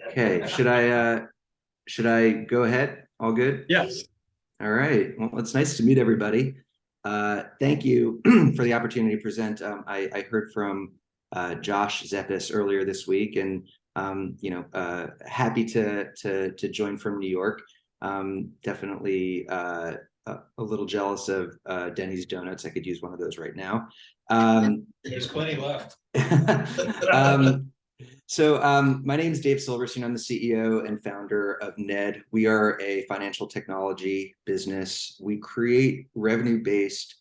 Okay, should I go ahead? All good? Yes. All right. Well, it's nice to meet everybody. Thank you for the opportunity to present. I heard from Josh Zeppis earlier this week, and happy to join from New York. Definitely a little jealous of Denny's Donuts. I could use one of those right now. There's plenty left. um, my name is Dave Silverstein. I'm the CEO and founder of Ned. We are a financial technology business. We create revenue-based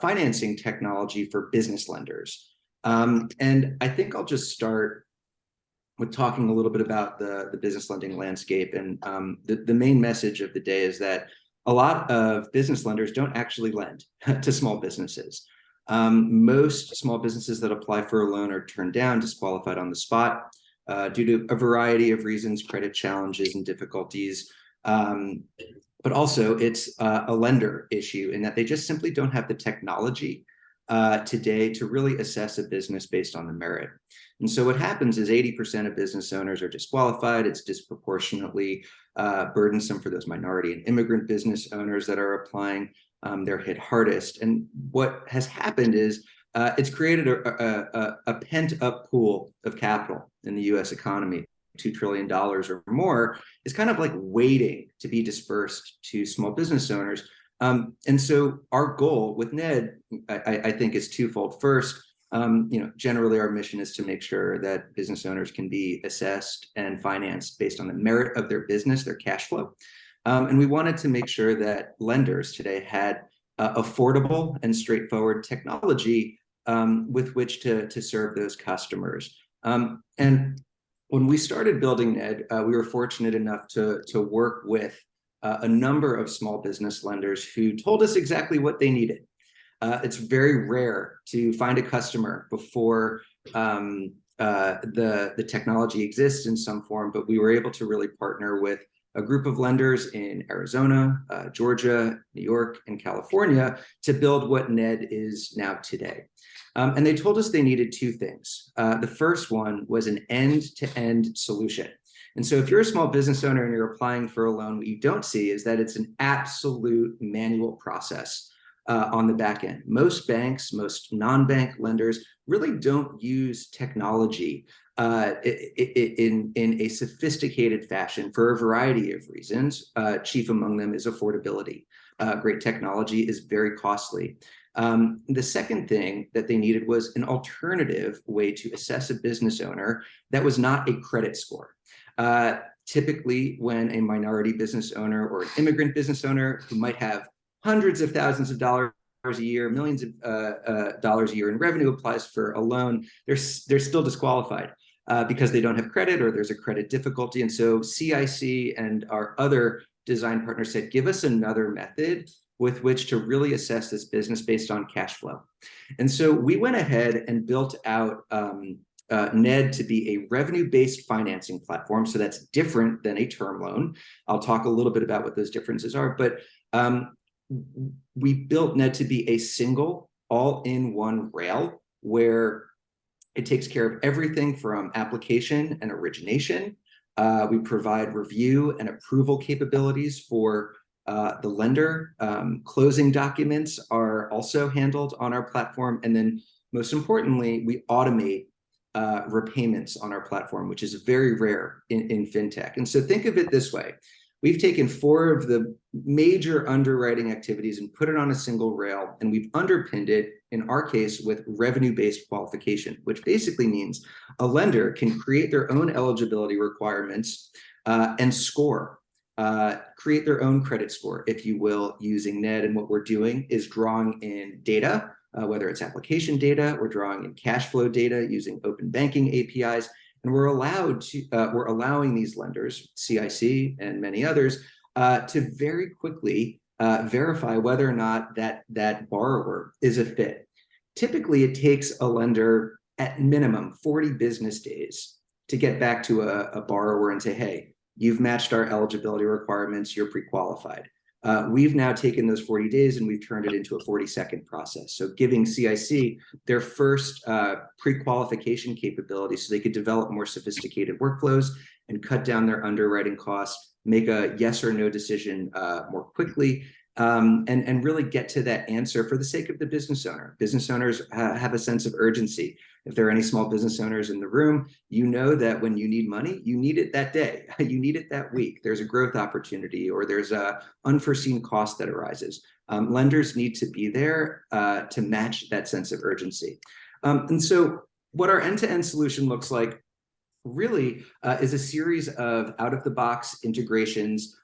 financing technology for business lenders. And I think I'll just start with talking a little bit about the business lending landscape. And the main message of the day is that a lot of business lenders don't actually lend to small businesses. Most small businesses that apply for a loan are turned down, disqualified on the spot due to a variety of reasons, credit challenges and difficulties. But also it's a lender issue in that they just simply don't have the technology today to really assess a business based on the merit. And so what happens is 80% of business owners are disqualified. It's disproportionately burdensome for those minority and immigrant business owners that are applying. They're hit hardest. And what has happened is it's created a pent-up pool of capital in the US economy. $2 trillion or more is kind of like waiting to be dispersed to small business owners. And so our goal with Ned, I think, is twofold. First, generally our mission is to make sure that business owners can be assessed and financed based on the merit of their business, their cash flow. And we wanted to make sure that lenders today had affordable and straightforward technology with which to serve those customers. And when we started building Ned, we were fortunate enough to work with a number of small business lenders who told us exactly what they needed. It's very rare to find a customer before the technology exists in some form, but we were able to really partner with a group of lenders in Arizona, Georgia, New York, and California to build what Ned is now today. And they told us they needed two things. The first one was an end-to-end solution. And so if you're a small business owner and you're applying for a loan, what you don't see is that it's an absolute manual process on the back end. Most banks, most non-bank lenders really don't use technology in a sophisticated fashion for a variety of reasons. Chief among them is affordability. Great technology is very costly. The second thing that they needed was an alternative way to assess a business owner that was not a credit score. Typically, when a minority business owner or an immigrant business owner who might have hundreds of thousands of dollars a year, millions of dollars a year in revenue applies for a loan, they're still disqualified because they don't have credit or there's a credit difficulty. And so CIC and our other design partners said, give us another method with which to really assess this business based on cash flow. And so we went ahead and built out Ned to be a revenue-based financing platform. So that's different than a term loan. I'll talk a little bit about what those differences are, but we built Ned to be a single all-in-one rail where it takes care of everything from application and origination. We provide review and approval capabilities for the lender. Closing documents are also handled on our platform. And then most importantly, we automate repayments on our platform, which is very rare in fintech. And so think of it this way. We've taken 4 of the major underwriting activities and put it on a single rail, and we've underpinned it, in our case, with revenue-based qualification, which basically means a lender can create their own eligibility requirements and score, create their own credit score, if you will, using Ned. And what we're doing is drawing in data, whether it's application data, we're drawing in cash flow data using open banking APIs, and we're allowing these lenders, CIC and many others, to very quickly verify whether or not that borrower is a fit. Typically, it takes a lender at minimum 40 business days to get back to a borrower and say, hey, you've matched our eligibility requirements, you're pre-qualified. We've now taken those 40 days and we've turned it into a 40-second process. So giving CIC their first pre-qualification capability so they could develop more sophisticated workflows and cut down their underwriting costs, make a yes or no decision more quickly, and really get to that answer for the sake of the business owner. Business owners have a sense of urgency. If there are any small business owners in the room, you know that when you need money, you need it that day, you need it that week. There's a growth opportunity or there's a unforeseen cost that arises. Lenders need to be there to match that sense of urgency. And so what our end-to-end solution looks like really is a series of out-of-the-box integrations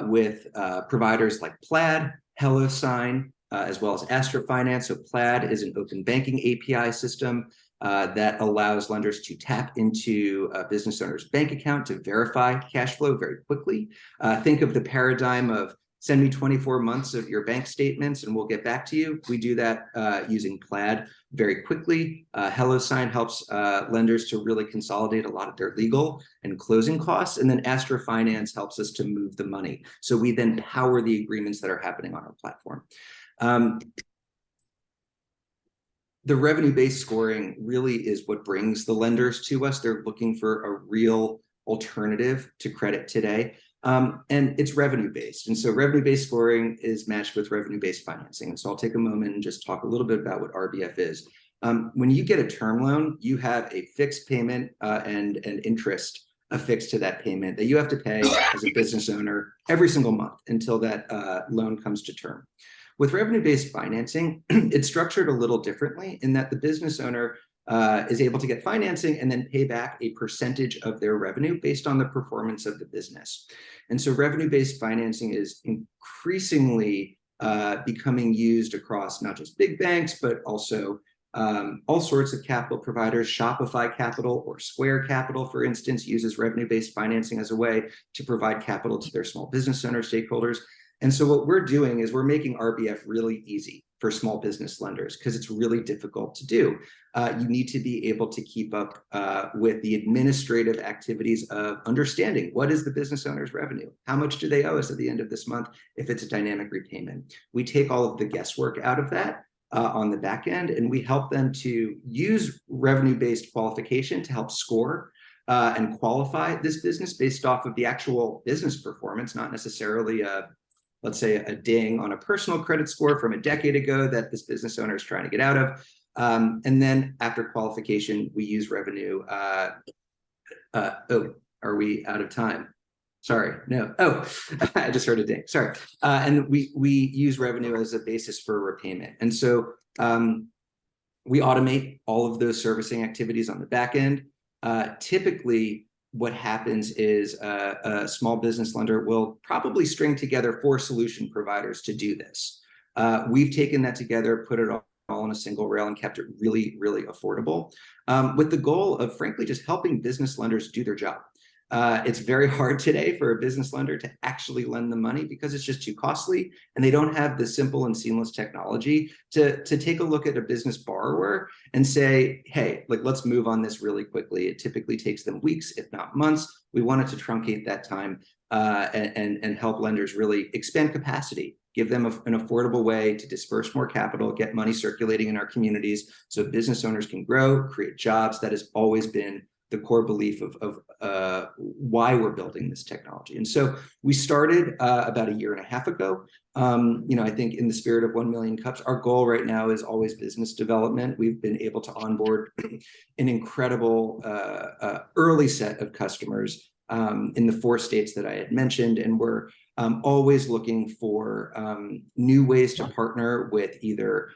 with providers like Plaid, HelloSign, as well as Astra Finance. So Plaid is an open banking API system that allows lenders to tap into a business owner's bank account to verify cash flow very quickly. Think of the paradigm of send me 24 months of your bank statements and we'll get back to you. We do that using Plaid very quickly. HelloSign helps lenders to really consolidate a lot of their legal and closing costs. And then Astra Finance helps us to move the money. So we then power the agreements that are happening on our platform. The revenue-based scoring really is what brings the lenders to us. They're looking for a real alternative to credit today. And it's revenue-based. And so revenue-based scoring is matched with revenue-based financing. And so I'll take a moment and just talk a little bit about what RBF is. When you get a term loan, you have a fixed payment and interest affixed to that payment that you have to pay as a business owner every single month until that loan comes to term. With revenue-based financing, it's structured a little differently in that the business owner is able to get financing and then pay back a percentage of their revenue based on the performance of the business. And so revenue-based financing is increasingly becoming used across not just big banks, but also all sorts of capital providers. Shopify Capital or Square Capital, for instance, uses revenue-based financing as a way to provide capital to their small business owner stakeholders. And so what we're doing is we're making RBF really easy for small business lenders because it's really difficult to do. You need to be able to keep up with the administrative activities of understanding what is the business owner's revenue? How much do they owe us at the end of this month if it's a dynamic repayment? We take all of the guesswork out of that on the back end, and we help them to use revenue-based qualification to help score and qualify this business based off of the actual business performance, not necessarily let's say a ding on a personal credit score from a decade ago that this business owner is trying to get out of. And then after qualification, we use revenue. Oh, are we out of time? Sorry, no. Oh, I just heard a ding. Sorry. And we use revenue as a basis for repayment. And so we automate all of those servicing activities on the back end. Typically, what happens is a small business lender will probably string together 4 solution providers to do this. We've taken that together, put it all on a single rail and kept it really, really affordable with the goal of, frankly, just helping business lenders do their job. It's very hard today for a business lender to actually lend the money because it's just too costly and they don't have the simple and seamless technology to take a look at a business borrower and say, hey, let's move on this really quickly. It typically takes them weeks, if not months. We wanted to truncate that time and help lenders really expand capacity, give them an affordable way to disperse more capital, get money circulating in our communities so business owners can grow, create jobs. That has always been the core belief of why we're building this technology. And so we started about 1.5 years ago. I think in the spirit of 1 million cups, our goal right now is always business development. We've been able to onboard an incredible early set of customers in the 4 states that I had mentioned. And we're always looking for new ways to partner with either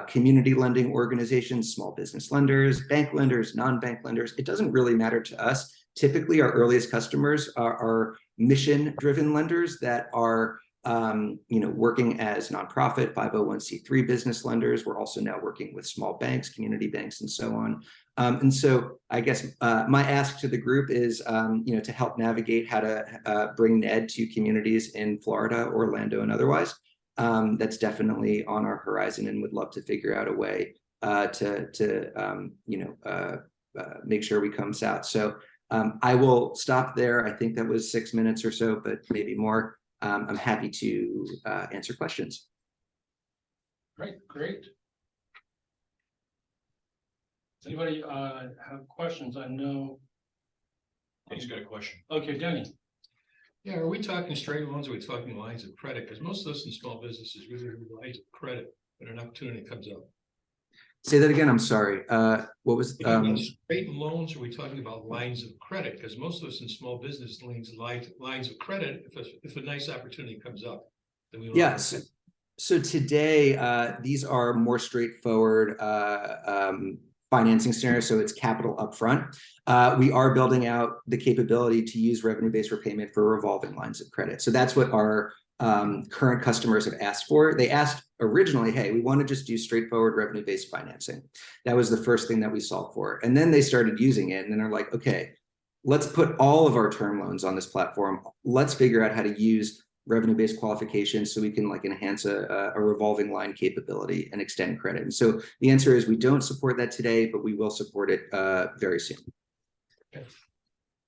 community lending organizations, small business lenders, bank lenders, non-bank lenders. It doesn't really matter to us. Typically, our earliest customers are mission-driven lenders that are working as nonprofit 501c3 business lenders. We're also now working with small banks, community banks, and so on. And so I guess my ask to the group is, to help navigate how to bring NED to communities in Florida, Orlando, and otherwise. That's definitely on our horizon, and would love to figure out a way to make sure we come south. So I will stop there. I think that was 6 minutes or so, but maybe more. I'm happy to answer questions. Great. Does anybody have questions? I know. He's got a question. Okay, Denny. Yeah, are we talking straight loans or are we talking lines of credit? Because most of us in small businesses really have lines of credit when an opportunity comes up. Say that again. I'm sorry. What was Are we talking straight loans or are we talking about lines of credit? Because most of us in small business lines of credit, if a nice opportunity comes up, then we Yes. So today, these are more straightforward financing scenarios. So it's capital upfront. We are building out the capability to use revenue-based repayment for revolving lines of credit. So that's what our current customers have asked for. They asked originally, hey, we want to just do straightforward revenue-based financing. That was the first thing that we solved for. And then they started using it and then they're like, okay, let's put all of our term loans on this platform. Let's figure out how to use revenue-based qualifications so we can like enhance a revolving line capability and extend credit. And so the answer is we don't support that today, but we will support it very soon. Okay.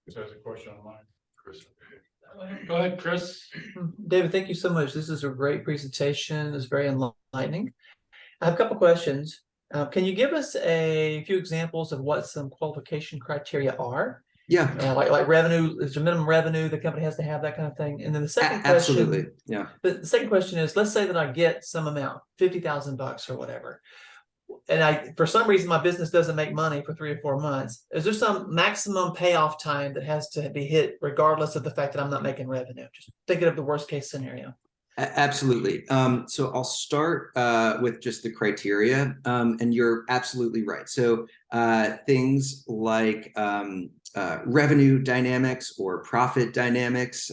So there's a question online, Chris. Go ahead, Chris. David, thank you so much. This is a great presentation. It's very enlightening. I have a couple questions. Can you give us a few examples of what some qualification criteria are? Yeah, like revenue, is there minimum revenue the company has to have, that kind of thing? And then the second question, absolutely, yeah. the second question is, let's say that I get some amount, $50,000 or whatever, and for some reason my business doesn't make money for 3 or 4 months. Is there some maximum payoff time that has to be hit regardless of the fact that I'm not making revenue? Just thinking of the worst case scenario. Absolutely. So I'll start with just the criteria, and you're absolutely right. So things like revenue dynamics or profit dynamics,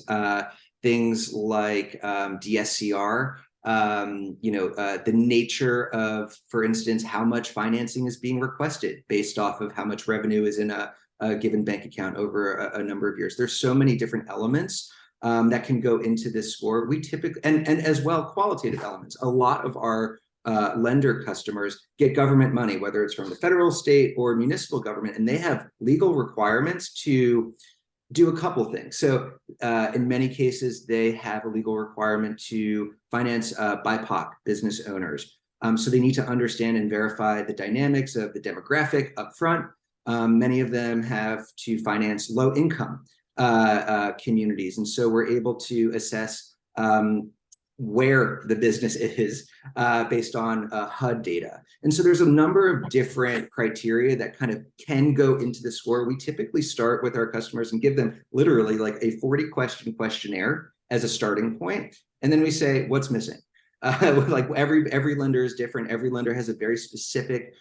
things like DSCR, the nature of, for instance, how much financing is being requested based off of how much revenue is in a given bank account over a number of years. There's so many different elements that can go into this score. We typically, and as well, qualitative elements. A lot of our lender customers get government money, whether it's from the federal, state, or municipal government, and they have legal requirements to do a couple things. So in many cases, they have a legal requirement to finance BIPOC business owners. So they need to understand and verify the dynamics of the demographic upfront. Many of them have to finance low income communities. And so we're able to assess where the business is based on HUD data. And so there's a number of different criteria that kind of can go into the score. We typically start with our customers and give them literally like a 40-question questionnaire as a starting point. And then we say, what's missing? Like every lender is different. Every lender has a very specific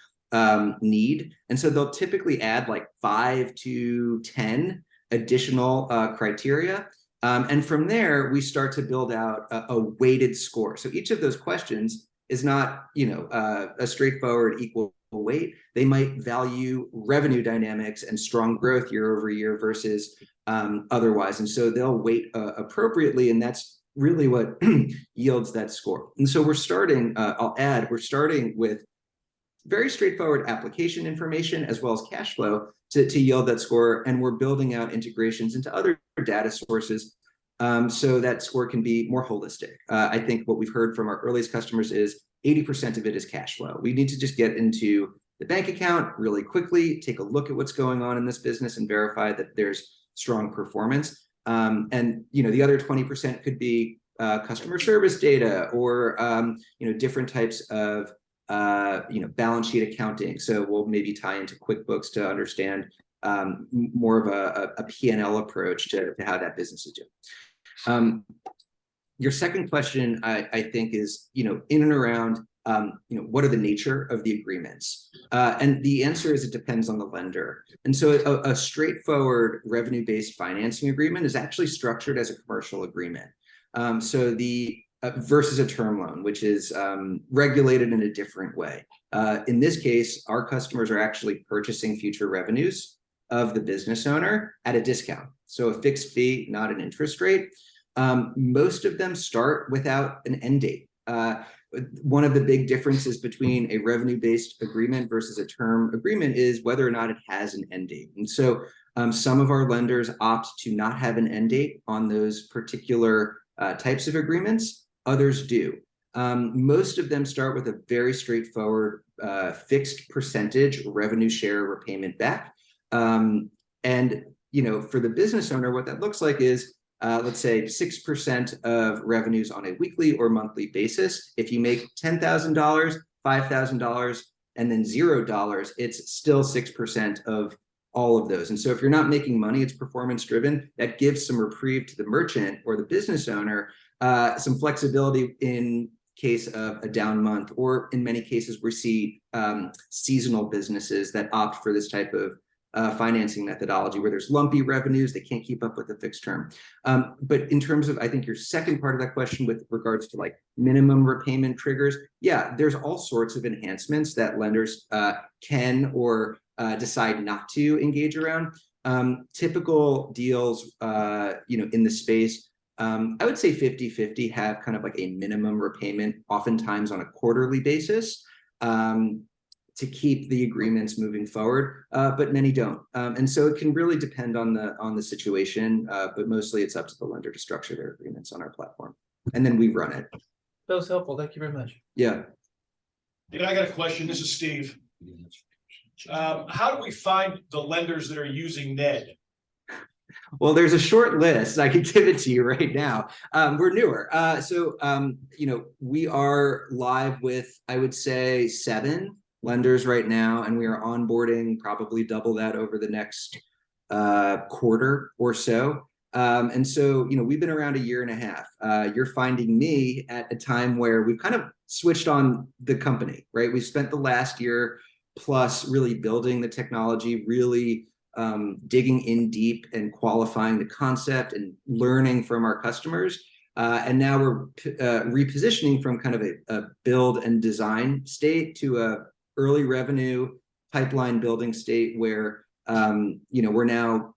need. And so they'll typically add like 5 to 10 additional criteria. And from there, we start to build out a weighted score. So each of those questions is not, a straightforward equal weight. They might value revenue dynamics and strong growth year over year versus otherwise. And so they'll weight appropriately. And that's really what yields that score. And so we're starting with very straightforward application information as well as cash flow to yield that score. And we're building out integrations into other data sources so that score can be more holistic. I think what we've heard from our earliest customers is 80% of it is cash flow. We need to just get into the bank account really quickly, take a look at what's going on in this business and verify that there's strong performance. And the other 20% could be customer service data or different types of balance sheet accounting. So we'll maybe tie into QuickBooks to understand more of a P&L approach to how that business is doing. Your second question, I think, is in and around what are the nature of the agreements? And the answer is it depends on the lender. And so a straightforward revenue-based financing agreement is actually structured as a commercial agreement. So versus a term loan, which is regulated in a different way. In this case, our customers are actually purchasing future revenues of the business owner at a discount. So a fixed fee, not an interest rate. Most of them start without an end date. One of the big differences between a revenue-based agreement versus a term agreement is whether or not it has an end date. And so some of our lenders opt to not have an end date on those particular types of agreements. Others do. Most of them start with a very straightforward fixed percentage revenue share repayment back. And for the business owner, what that looks like is let's say 6% of revenues on a weekly or monthly basis. If you make $10,000, $5,000, and then $0, it's still 6% of all of those. And so if you're not making money, it's performance driven. That gives some reprieve to the merchant or the business owner, some flexibility in case of a down month, or in many cases we see seasonal businesses that opt for this type of financing methodology where there's lumpy revenues, they can't keep up with the fixed term. But in terms of, I think your second part of that question with regards to like minimum repayment triggers, yeah, there's all sorts of enhancements that lenders can or decide not to engage around. Typical deals, in the space, I would say 50-50 have kind of like a minimum repayment, oftentimes on a quarterly basis, to keep the agreements moving forward, but many don't. And so it can really depend on the situation, but mostly it's up to the lender to structure their agreements on our platform. And then we run it. That was helpful. Thank you very much. Yeah. I got a question. This is Steve. How do we find the lenders that are using Ned? Well, there's a short list. I can give it to you right now. We're newer. So we are live with, I would say, 7 lenders right now, and we are onboarding probably double that over the next quarter or so. And so, we've been around a year and a half. You're finding me at a time where we've kind of switched on the company, right? We spent the last year plus really building the technology, really digging in deep and qualifying the concept and learning from our customers. And now we're repositioning from kind of a build and design state to a early revenue pipeline building state where we're now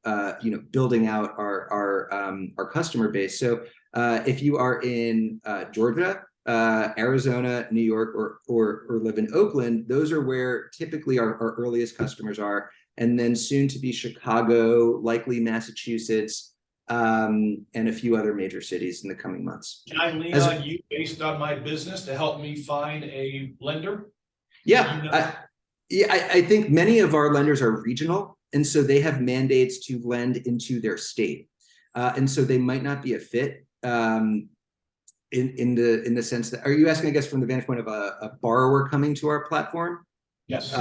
building out our customer base. So if you are in Georgia, Arizona, New York, or live in Oakland, those are where typically our earliest customers are. And then soon to be Chicago, likely Massachusetts, and a few other major cities in the coming months. Can I lean on you based on my business to help me find a lender? Yeah, I think many of our lenders are regional, and so they have mandates to lend into their state, and so they might not be a fit in the sense that. Are you asking, I guess, from the vantage point of a borrower coming to our platform? Yes.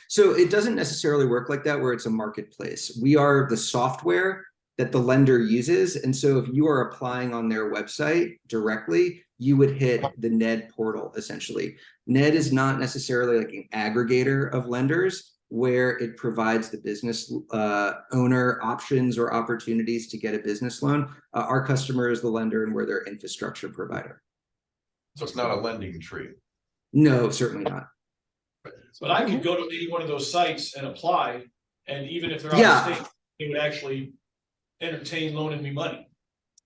So it doesn't necessarily work like that, where it's a marketplace. We are the software that the lender uses, and so if you are applying on their website directly, you would hit the Ned portal, essentially. Ned is not necessarily like an aggregator of lenders where it provides the business owner options or opportunities to get a business loan. Our customer is the lender, and we're their infrastructure provider. So it's not a lending tree. No, certainly not. But I could go to any one of those sites and apply, and even if they're out of state, they would actually entertain loaning me money.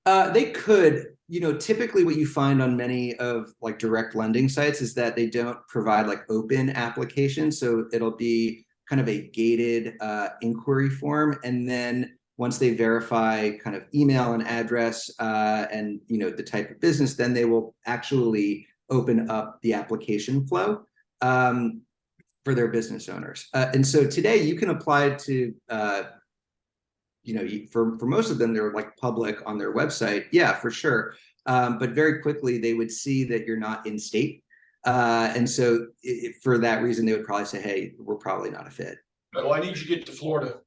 They could. Typically what you find on many of like direct lending sites is that they don't provide like open applications. So it'll be kind of a gated inquiry form. And then once they verify kind of email and address and the type of business, then they will actually open up the application flow for their business owners. And so today you can apply to for most of them, they're like public on their website. Yeah, for sure. But very quickly they would see that you're not in state. And so for that reason, they would probably say, hey, we're probably not a fit. Well, I need you to get to Florida.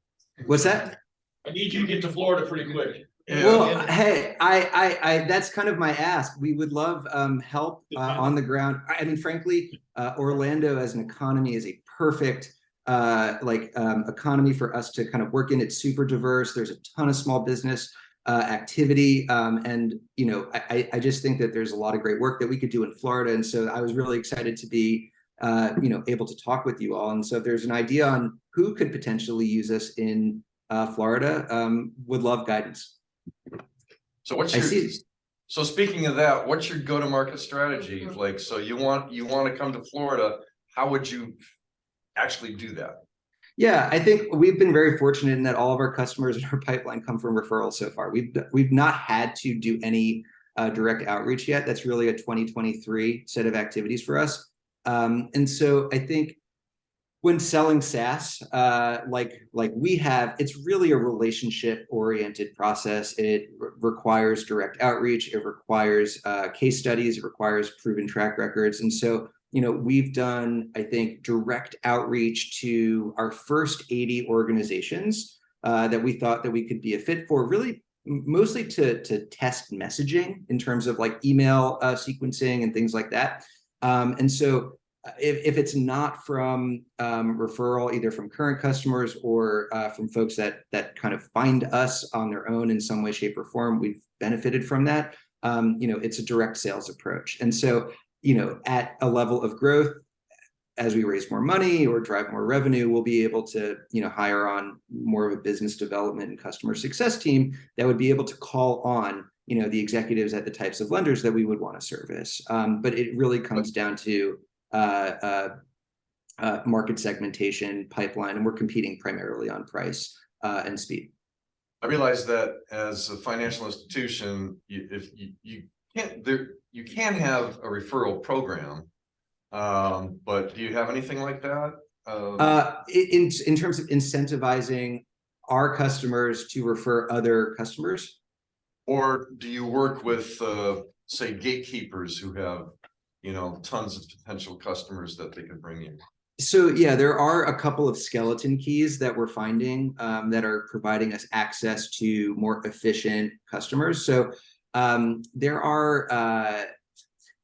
What's that? I need you to get to Florida pretty quick. Well, hey, I that's kind of my ask. We would love help on the ground. I mean, frankly, Orlando as an economy is a perfect economy for us to kind of work in. It's super diverse. There's a ton of small business activity. And, I just think that there's a lot of great work that we could do in Florida. And so I was really excited to be, able to talk with you all. And so if there's an idea on who could potentially use us in Florida, would love guidance. So so speaking of that, what's your go-to-market strategy? Like, so you want to come to Florida, how would you actually do that? Yeah, I think we've been very fortunate in that all of our customers in our pipeline come from referrals so far. We've not had to do any direct outreach yet. That's really a 2023 set of activities for us. And so I think when selling SaaS, like we have, it's really a relationship-oriented process. It requires direct outreach. It requires case studies. It requires proven track records. And so, we've done, I think, direct outreach to our first 80 organizations that we thought that we could be a fit for, really mostly to test messaging in terms of like email sequencing and things like that. And so if it's not from referral, either from current customers or from folks that kind of find us on their own in some way, shape, or form, we've benefited from that. It's a direct sales approach. And so, at a level of growth, as we raise more money or drive more revenue, we'll be able to, hire on more of a business development and customer success team that would be able to call on, the executives at the types of lenders that we would want to service. But it really comes down to market segmentation, pipeline, and we're competing primarily on price and speed. I realize that as a financial institution, you can have a referral program, but do you have anything like that? In terms of incentivizing our customers to refer other customers? Or do you work with, say, gatekeepers who have, tons of potential customers that they could bring in? So yeah, there are a couple of skeleton keys that we're finding that are providing us access to more efficient customers. So there are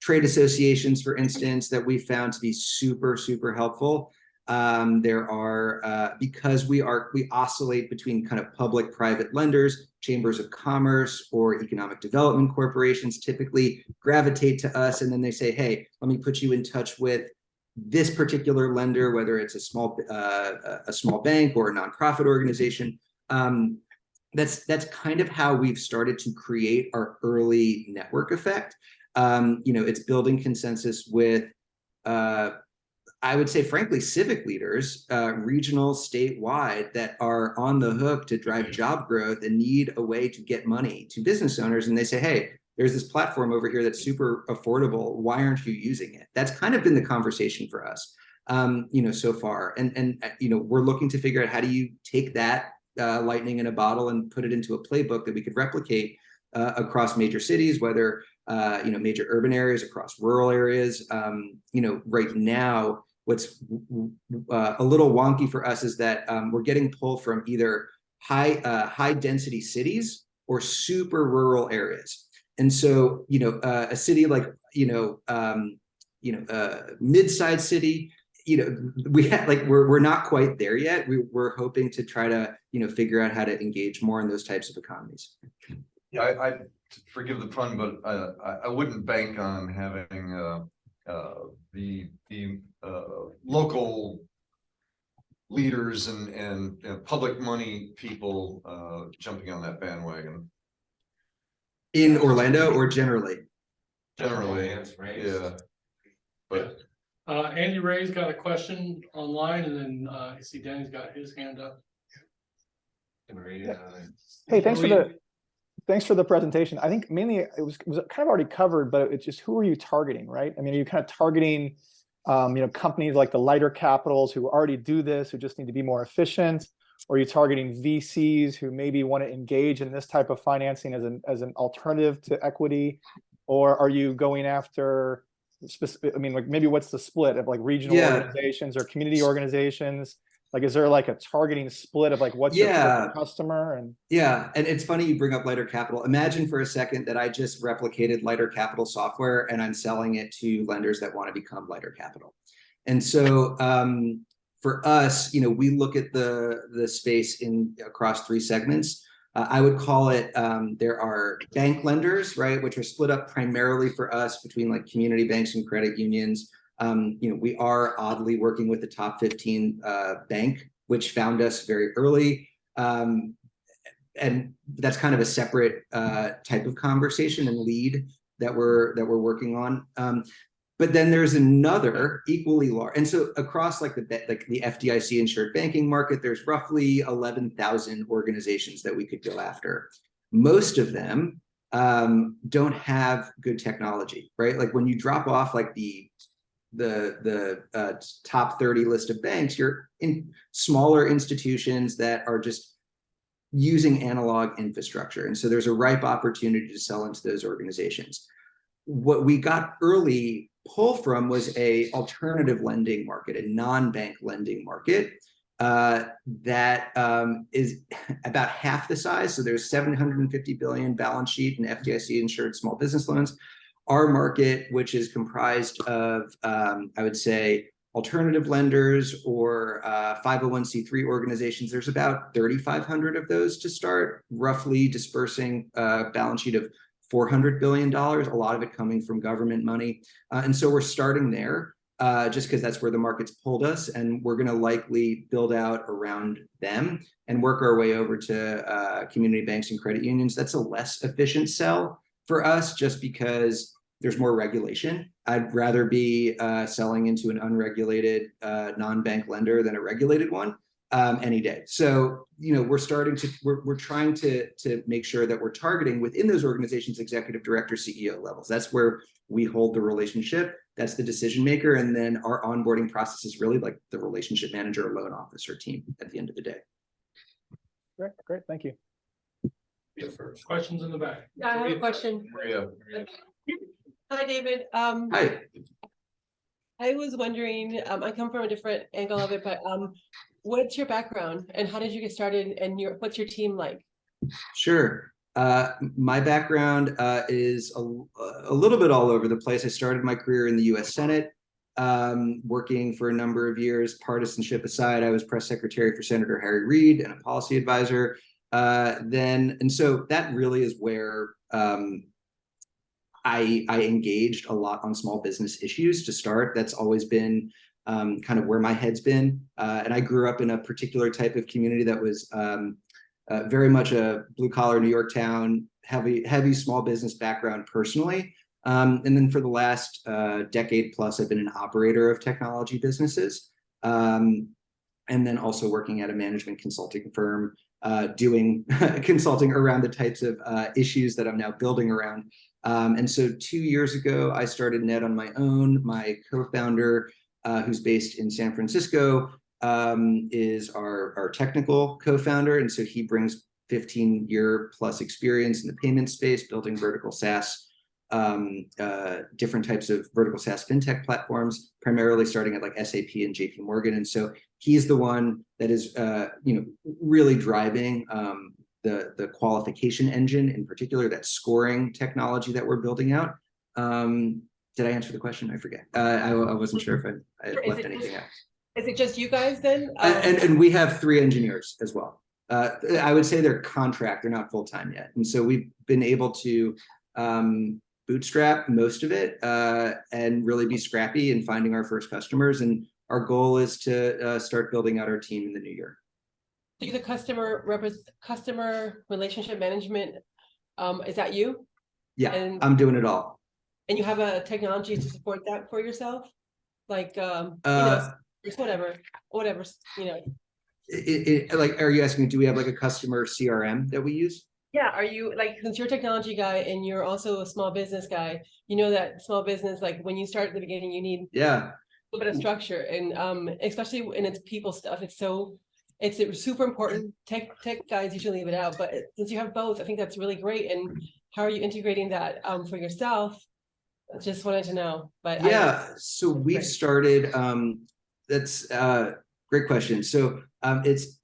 trade associations, for instance, that we found to be super, super helpful. There are, because we oscillate between kind of public-private lenders, chambers of commerce or economic development corporations typically gravitate to us, and then they say, hey, let me put you in touch with this particular lender, whether it's a small bank or a nonprofit organization. That's kind of how we've started to create our early network effect. It's building consensus with, I would say, frankly, civic leaders, regional, statewide, that are on the hook to drive job growth and need a way to get money to business owners. And they say, hey, there's this platform over here that's super affordable. Why aren't you using it? That's kind of been the conversation for us, so far. And we're looking to figure out, how do you take that lightning in a bottle and put it into a playbook that we could replicate across major cities, whether major urban areas, across rural areas. Right now, what's a little wonky for us is that we're getting pulled from either high density cities or super rural areas. And so, a city like, mid-sized city, we're not quite there yet. We're hoping to try to, figure out how to engage more in those types of economies. Yeah, I forgive the pun, but I wouldn't bank on having the local leaders and public money people jumping on that bandwagon. In Orlando or generally? Generally, yeah. But Andy Ray's got a question online, and then I see Danny's got his hand up. Hey, thanks for the presentation. I think mainly it was kind of already covered, but it's just, who are you targeting, right? I mean, are you kind of targeting companies like the lighter capitals who already do this, who just need to be more efficient? Or are you targeting VCs who maybe want to engage in this type of financing as an alternative to equity? Or are you going after maybe what's the split of like regional organizations or community organizations? Like, is there like a targeting split of like what's your customer? And it's funny you bring up lighter capital. Imagine for a second that I just replicated lighter capital software and I'm selling it to lenders that want to become lighter capital. And so for us, we look at the space across three segments. I would call it, there are bank lenders, right, which are split up primarily for us between like community banks and credit unions. We are oddly working with the top 15 bank, which found us very early. And that's kind of a separate type of conversation and lead that we're working on. But then there's another equally large, and so across like the FDIC insured banking market, there's roughly 11,000 organizations that we could go after. Most of them don't have good technology, right? Like when you drop off like the top 30 list of banks, you're in smaller institutions that are just using analog infrastructure. And so there's a ripe opportunity to sell into those organizations. What we got early pull from was a alternative lending market, a non-bank lending market that is about half the size. So there's 750 billion balance sheet and FDIC insured small business loans. Our market, which is comprised of, I would say, alternative lenders or 501c3 organizations, there's about 3,500 of those to start, roughly dispersing a balance sheet of $400 billion, a lot of it coming from government money. And so we're starting there just because that's where the market's pulled us. And we're going to likely build out around them and work our way over to community banks and credit unions. That's a less efficient sell for us just because there's more regulation. I'd rather be selling into an unregulated non-bank lender than a regulated one any day. So, we're trying to make sure that we're targeting within those organizations, executive director, CEO levels. That's where we hold the relationship. That's the decision maker. And then our onboarding process is really like the relationship manager or loan officer team at the end of the day. Great. Thank you. Yeah, first. Questions in the back. Yeah, I have a question. Maria. Hi, David. Hi. I was wondering, I come from a different angle of it, but what's your background and how did you get started and what's your team like? Sure. My background is a little bit all over the place. I started my career in the US Senate, working for a number of years. Partisanship aside, I was press secretary for Senator Harry Reid and a policy advisor. And so that really is where I engaged a lot on small business issues to start. That's always been kind of where my head's been. And I grew up in a particular type of community that was very much a blue collar New York town, heavy small business background personally. And then for the last decade plus, I've been an operator of technology businesses. And then also working at a management consulting firm, doing consulting around the types of issues that I'm now building around. And so 2 years ago, I started Ned on my own. My co-founder, who's based in San Francisco, is our technical co-founder. And so he brings 15-year plus experience in the payment space, building vertical SaaS, different types of vertical SaaS fintech platforms, primarily starting at like SAP and JP Morgan. And so he's the one that is, really driving the qualification engine, in particular, that scoring technology that we're building out. Did I answer the question? I forget. I wasn't sure if I left anything out. Is it just you guys then? And we have 3 engineers as well. I would say they're contract, they're not full-time yet. And so we've been able to bootstrap most of it and really be scrappy in finding our first customers. And our goal is to start building out our team in the new year. The customer relationship management, is that you? Yeah, And I'm doing it all. And you have a technology to support that for yourself? Like, whatever, like, are you asking, do we have like a customer CRM that we use? Yeah, are you like, since you're a technology guy and you're also a small business guy, that small business, like when you start at the beginning, you need a little bit of structure and especially when it's people stuff, it's super important. Tech guys usually leave it out, but since you have both, I think that's really great. And how are you integrating that for yourself? I just wanted to know. But so we've started. That's a great question. So it's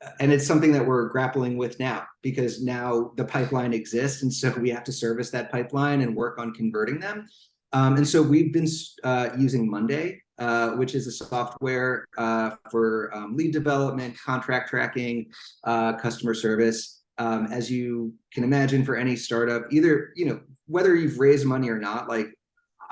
something that we're grappling with now, because now the pipeline exists, and so we have to service that pipeline and work on converting them. And so we've been using Monday, which is a software for lead development, contract tracking, customer service. As you can imagine, for any startup, either whether you've raised money or not, like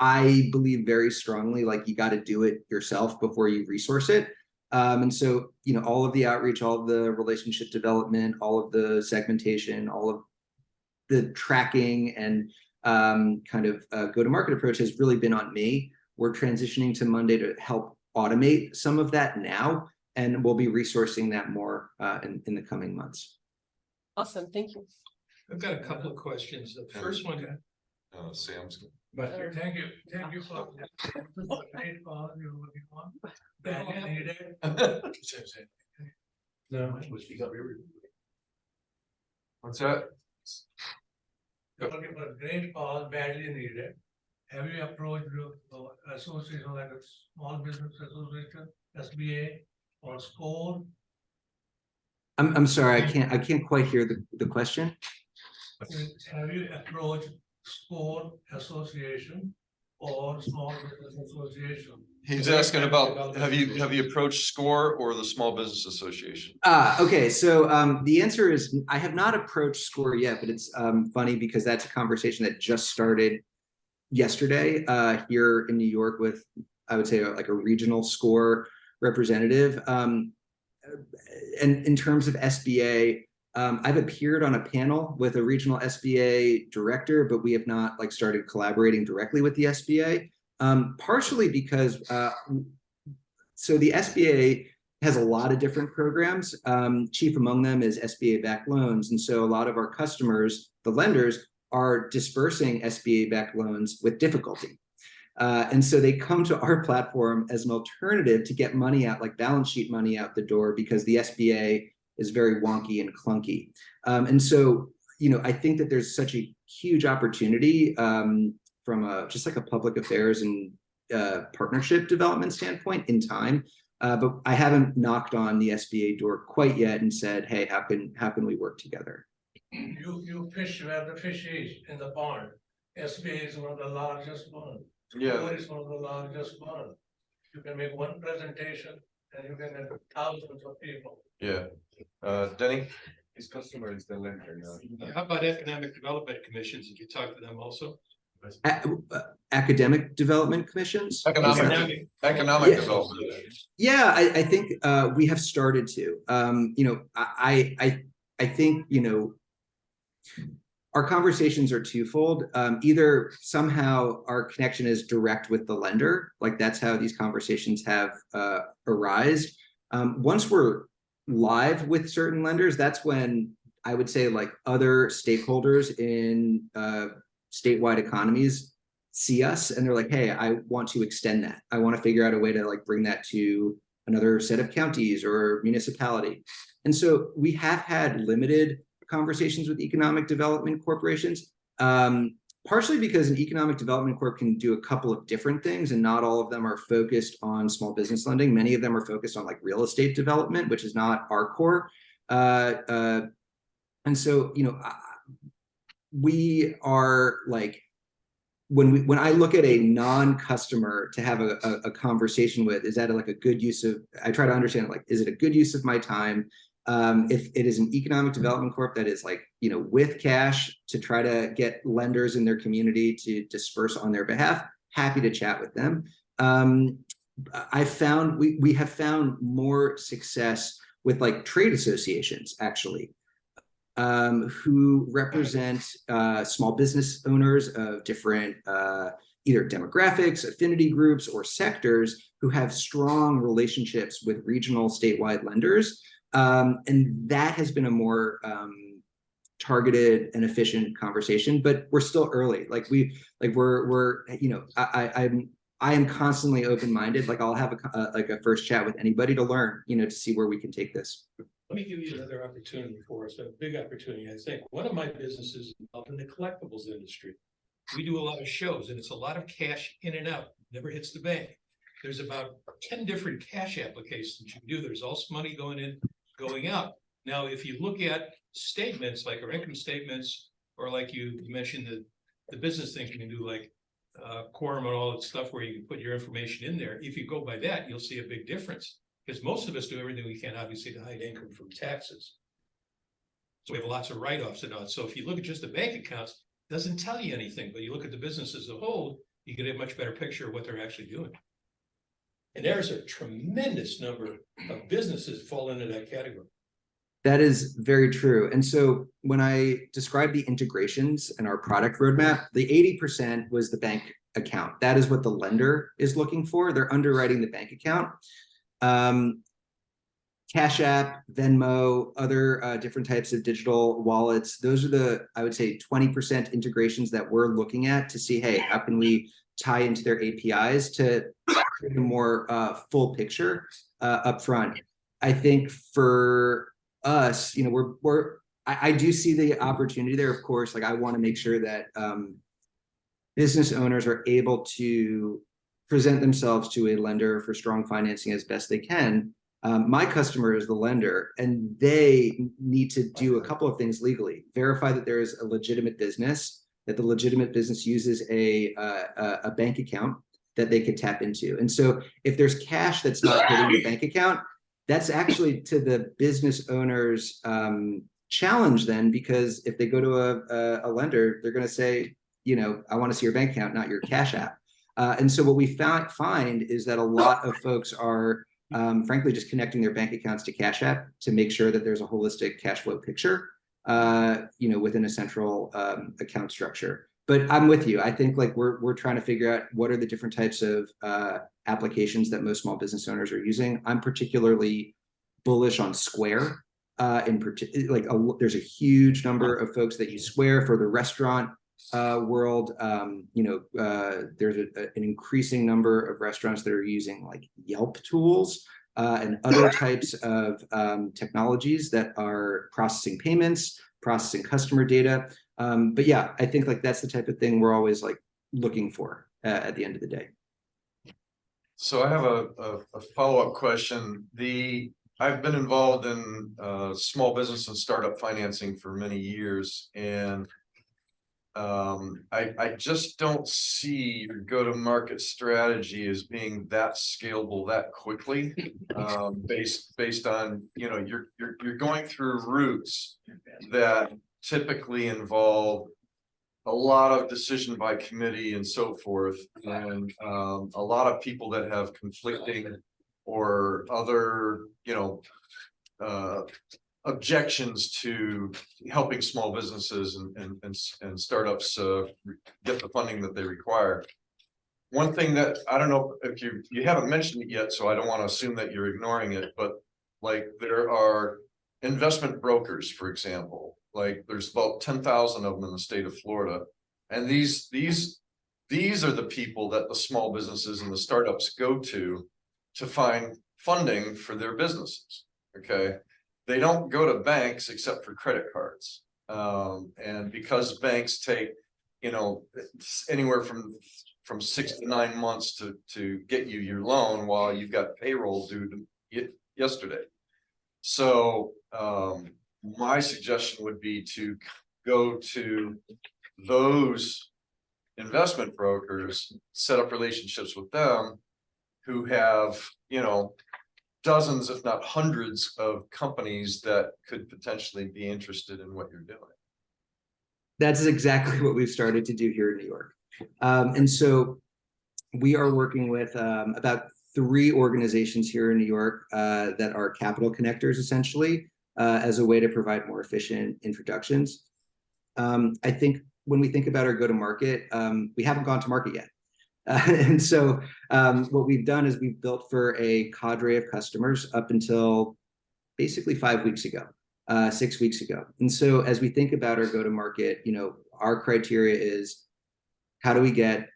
I believe very strongly, like you got to do it yourself before you resource it. And so, all of the outreach, all of the relationship development, all of the segmentation, all of the tracking and kind of go-to-market approach has really been on me. We're transitioning to Monday to help automate some of that now, and we'll be resourcing that more in the coming months. Awesome, thank you. I've got a couple of questions. The first one, Sam's. But thank you for the great call you're working on. Badly needed. No. What's that? You're looking for a great cause badly needed. Have you approached the association like a small business association, SBA or SCORE? I'm sorry, I can't quite hear the question. Have you approached SCORE Association or Small Business Association? He's asking about, have you approached SCORE or the Small Business Association? Okay, so the answer is I have not approached SCORE yet, but it's funny because that's a conversation that just started yesterday here in New York with, I would say, like a regional SCORE representative. And in terms of SBA, I've appeared on a panel with a regional SBA director, but we have not like started collaborating directly with the SBA. Partially because, so the SBA has a lot of different programs. Chief among them is SBA-backed loans. And so a lot of our customers, the lenders, are dispersing SBA-backed loans with difficulty. And so they come to our platform as an alternative to get money out, like balance sheet money out the door, because the SBA is very wonky and clunky. And so, I think that there's such a huge opportunity from just like a public affairs and partnership development standpoint in time. But I haven't knocked on the SBA door quite yet and said, hey, how can we work together? You fish where the fish is in the pond. SBA is one of the largest one. Yeah. What is one of the largest one? You can make one presentation and you can have thousands of people. Yeah. Denny? His customer is the lender. how about economic development commissions? Did you talk to them also? Academic development commissions? Economic Yeah. development. Yeah, I think we have started to. I think, our conversations are twofold. Either somehow our connection is direct with the lender, like that's how these conversations have arisen. Once we're live with certain lenders, that's when I would say like other stakeholders in statewide economies see us and they're like, hey, I want to extend that. I want to figure out a way to like bring that to another set of counties or municipality. And so we have had limited conversations with economic development corporations, partially because an economic development corp can do a couple of different things and not all of them are focused on small business lending. Many of them are focused on like real estate development, which is not our core. And so, we are like, when I look at a non-customer to have a conversation with, is that like a good use of, I try to understand like, is it a good use of my time? If it is an economic development corp that is like, with cash to try to get lenders in their community to disperse on their behalf, happy to chat with them. I found we have found more success with like trade associations actually, who represent small business owners of different either demographics, affinity groups, or sectors who have strong relationships with regional statewide lenders. And that has been a more targeted and efficient conversation, but we're still early. I am constantly open-minded. Like I'll have a first chat with anybody to learn, to see where we can take this. Let me give you another opportunity for us, a big opportunity, I think. One of my businesses is involved in the collectibles industry. We do a lot of shows and it's a lot of cash in and out, never hits the bank. There's about 10 different cash applications you can do. There's also money going in, going out. Now, if you look at statements, like our income statements, or like you mentioned the business things you can do, like quorum and all that stuff where you can put your information in there. If you go by that, you'll see a big difference. Because most of us do everything we can, obviously, to hide income from taxes. So we have lots of write-offs and all. So if you look at just the bank accounts, it doesn't tell you anything. But you look at the business as a whole, you get a much better picture of what they're actually doing. And there's a tremendous number of businesses fall into that category. That is very true. And so when I described the integrations and our product roadmap, the 80% was the bank account. That is what the lender is looking for. They're underwriting the bank account. Cash App, Venmo, other different types of digital wallets. Those are the, I would say, 20% integrations that we're looking at to see, hey, how can we tie into their APIs to create a more full picture up front. I think for us, you know, I do see the opportunity there, of course. Like, I want to make sure that business owners are able to present themselves to a lender for strong financing as best they can. My customer is the lender, and they need to do a couple of things legally. Verify that there is a legitimate business, that the legitimate business uses a bank account that they could tap into. And so if there's cash that's not hitting the bank account, that's actually to the business owner's challenge then, because if they go to a lender, they're going to say, you know, I want to see your bank account, not your Cash App. And so what we find is that a lot of folks are frankly just connecting their bank accounts to Cash App to make sure that there's a holistic cash flow picture, you know, within a central account structure. But I'm with you. I think like we're trying to figure out what are the different types of applications that most small business owners are using. I'm particularly bullish on Square. There's a huge number of folks that use Square for the restaurant world. You know, there's an increasing number of restaurants that are using like Yelp tools and other types of technologies that are processing payments, processing customer data. But yeah, I think like that's the type of thing we're always like looking for at the end of the day. So I have a follow-up question. I've been involved in small business and startup financing for many years, and I just don't see your go-to-market strategy as being that scalable that quickly, based on, you know, you're going through routes that typically involve a lot of decision by committee and so forth, and a lot of people that have conflicting or other, you know, objections to helping small businesses and startups get the funding that they require. One thing that I don't know if you haven't mentioned it yet, so I don't want to assume that you're ignoring it, but like there are investment brokers, for example. Like there's about 10,000 of them in the state of Florida, and these are the people that the small businesses and the startups go to find funding for their businesses. Okay, they don't go to banks except for credit cards, and because banks take, you know, anywhere from 6 to 9 months to get you your loan while you've got payroll due to yesterday. So my suggestion would be to go to those investment brokers, set up relationships with them who have, you know, dozens, if not hundreds of companies that could potentially be interested in what you're doing. That's exactly what we've started to do here in New York. And so we are working with about 3 organizations here in New York that are capital connectors, essentially, as a way to provide more efficient introductions. I think when we think about our go-to-market, we haven't gone to market yet. And so what we've done is we've built for a cadre of customers up until basically 5 weeks ago, 6 weeks ago. And so as we think about our go-to-market, you know, our criteria is how do we get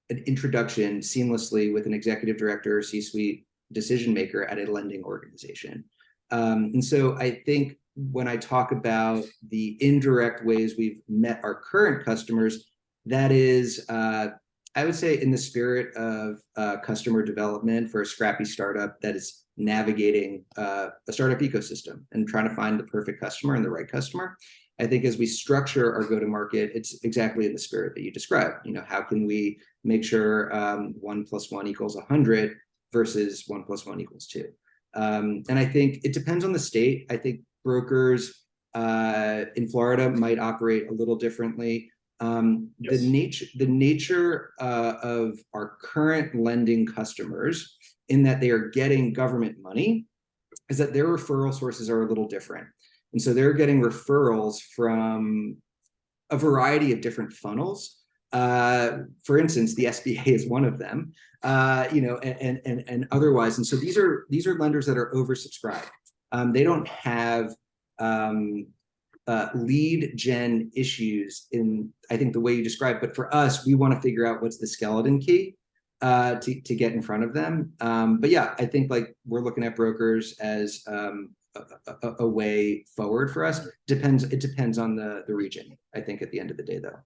an introduction seamlessly with an executive director or C-suite decision maker at a lending organization. And so I think when I talk about the indirect ways we've met our current customers, that is, I would say, in the spirit of customer development for a scrappy startup that is navigating a startup ecosystem and trying to find the perfect customer and the right customer. I think as we structure our go-to-market, it's exactly in the spirit that you described. You know, how can we make sure 1 + 1 = 100 versus 1 + 1 = 2? And I think it depends on the state. I think brokers in Florida might operate a little differently. Yes. The nature of our current lending customers, in that they are getting government money, is that their referral sources are a little different. And so they're getting referrals from a variety of different funnels. For instance, the SBA is one of them, and otherwise. And so these are lenders that are oversubscribed. They don't have lead gen issues in, I think, the way you described. But for us, we want to figure out what's the skeleton key to get in front of them. But yeah, I think like we're looking at brokers as a way forward for us. It depends on the region, I think, at the end of the day, though.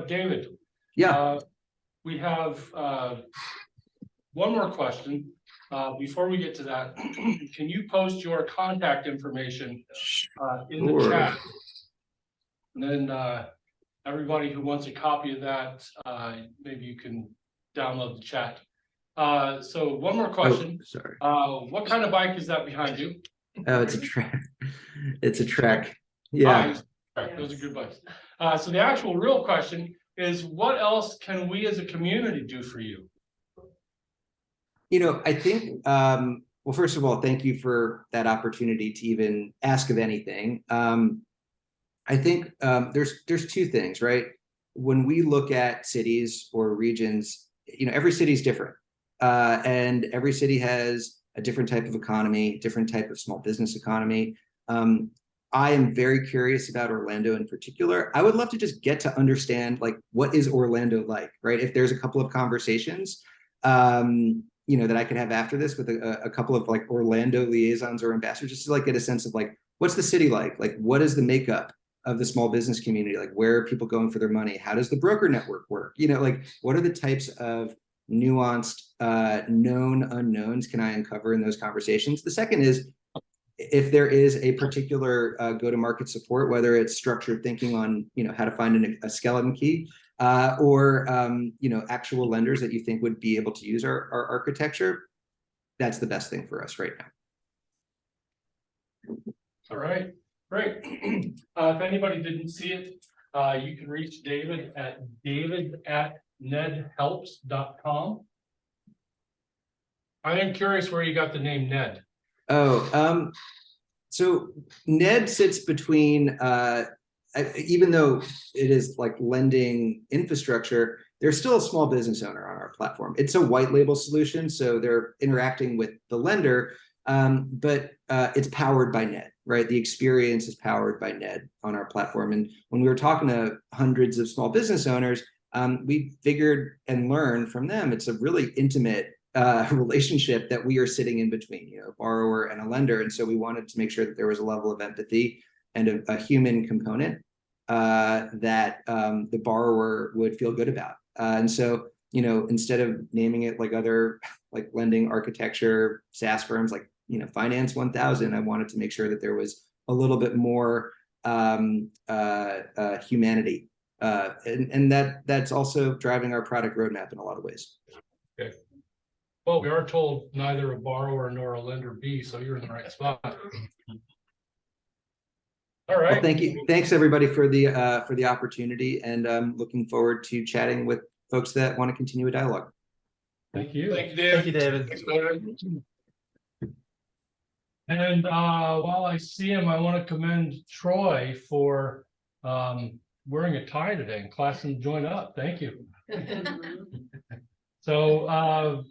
David. Yeah. We have one more question. Before we get to that, can you post your contact information in the chat? And then everybody who wants a copy of that, maybe you can download the chat. So one more question. Oh, sorry. What kind of bike is that behind you? Oh, it's a Trek. It's a Trek. Yeah. Those are good bikes. So the actual real question is, what else can we as a community do for you? I think, well, first of all, thank you for that opportunity to even ask of anything. I think there's two things, right? When we look at cities or regions, every city is different. And every city has a different type of economy, different type of small business economy. I am very curious about Orlando in particular. I would love to just get to understand, like, what is Orlando like, right? If there's a couple of conversations, that I could have after this with a couple of like Orlando liaisons or ambassadors, just to like get a sense of like, what's the city like? Like, what is the makeup of the small business community? Like, where are people going for their money? How does the broker network work? Like, what are the types of nuanced, known unknowns can I uncover in those conversations? The second is, if there is a particular go-to-market support, whether it's structured thinking on how to find a skeleton key, or actual lenders that you think would be able to use our architecture, that's the best thing for us right now. All right, great. If anybody didn't see it, you can reach David at david@nedhelps.com. I am curious where you got the name Ned. Oh, so Ned sits between, even though it is like lending infrastructure, there's still a small business owner on our platform. It's a white label solution, so they're interacting with the lender, but it's powered by Ned, right? The experience is powered by Ned on our platform. And when we were talking to hundreds of small business owners, we figured and learned from them, it's a really intimate relationship that we are sitting in between, a borrower and a lender. And so we wanted to make sure that there was a level of empathy and a human component that the borrower would feel good about. And so, instead of naming it like other like lending architecture SaaS firms like, Finance 1000, I wanted to make sure that there was a little bit more humanity. And that's also driving our product roadmap in a lot of ways. Okay. Well, we are told neither a borrower nor a lender be, so you're in the right spot. All right. Well, thank you. Thanks everybody for the opportunity, and I'm looking forward to chatting with folks that want to continue a dialogue. Thank you. Thank you, David. Thank you, David. Thanks, David. And while I see him, I want to commend Troy for wearing a tie today and classing to join up. Thank you. So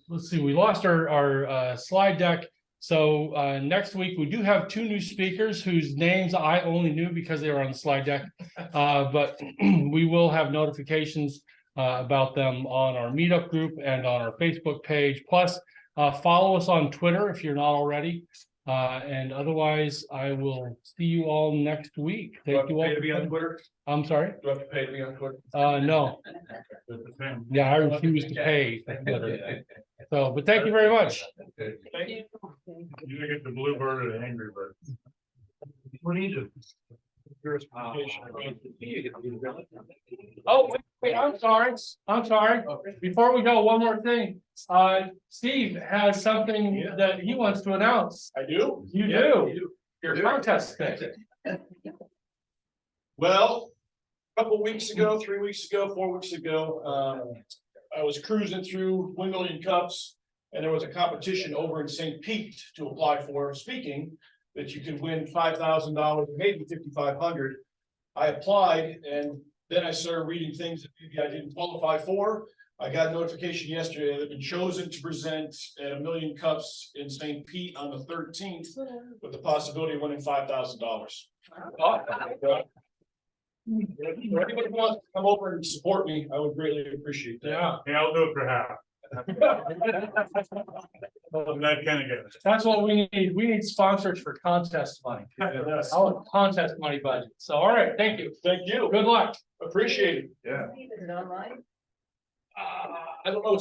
let's see, we lost our slide deck. So next week we do have 2 new speakers whose names I only knew because they were on the slide deck. But we will have notifications about them on our meetup group and on our Facebook page. Plus, follow us on Twitter if you're not already. And otherwise, I will see you all next week. Thank you all. To be on Twitter? I'm sorry? Do I have to pay to be on Twitter? No. Yeah, I refuse to pay for Twitter. So, but thank you very much. Thank you. You get the bluebird or the angry bird? What do you do? Oh, wait, I'm sorry. Before we go, one more thing. Steve has something that he wants to announce. I do? You do. Your contest thing. Well, a couple weeks ago, 3 weeks ago, 4 weeks ago, I was cruising through Wingling Cups and there was a competition over in St. Pete to apply for speaking, that you could win $5,000, maybe $5,500. I applied, and then I started reading things that maybe I didn't qualify for. I got notification yesterday that I've been chosen to present at 1 Million Cups in St. Pete on the 13th, with the possibility of winning $5,000. For anybody who wants to come over and support me, I would greatly appreciate that. Yeah, I'll do it for half. That kind of good. That's what we need. We need sponsors for contest money. Yes. I want contest money budget. So, all right, thank you. Thank you. Good luck. Appreciate it. Yeah. Is it online? I don't know.